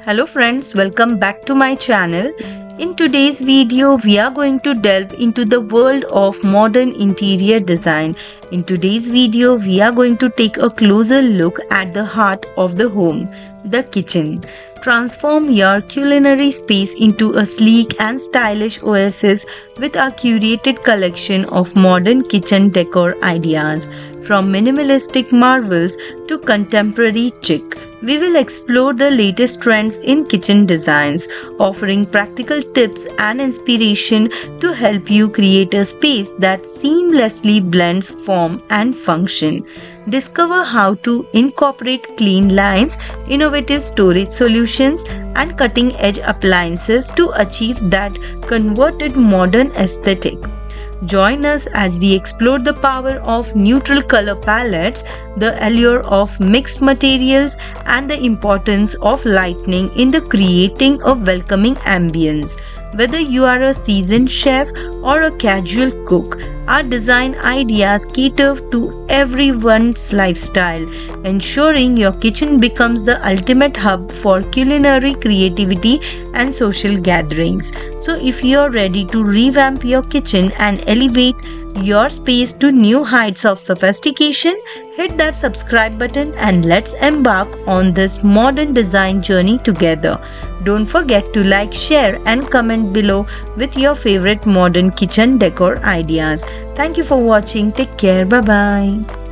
Hello friends, welcome back to my channel. In today's video, we are going to delve into the world of modern interior design. In today's video, we are going to take a closer look at the heart of the home, the kitchen. Transform your culinary space into a sleek and stylish oasis with our curated collection of modern kitchen decor ideas. From minimalistic marvels to contemporary chic, we will explore the latest trends in kitchen designs, offering practical tips and inspiration to help you create a space that seamlessly blends form and function. Discover how to incorporate clean lines, innovative storage solutions, and cutting edge appliances to achieve that converted modern aesthetic. Join us as we explore the power of neutral color palettes, the allure of mixed materials, and the importance of lighting in the creating a welcoming ambience. Whether you are a seasoned chef or a casual cook, our design ideas cater to everyone's lifestyle, ensuring your kitchen becomes the ultimate hub for culinary creativity and social gatherings. So, if you're ready to revamp your kitchen and elevate your space to new heights of sophistication, hit that subscribe button and let's embark on this modern design journey together. Don't forget to like, share, and comment below with your favorite modern kitchen decor ideas. Thank you for watching. Take care. Bye bye.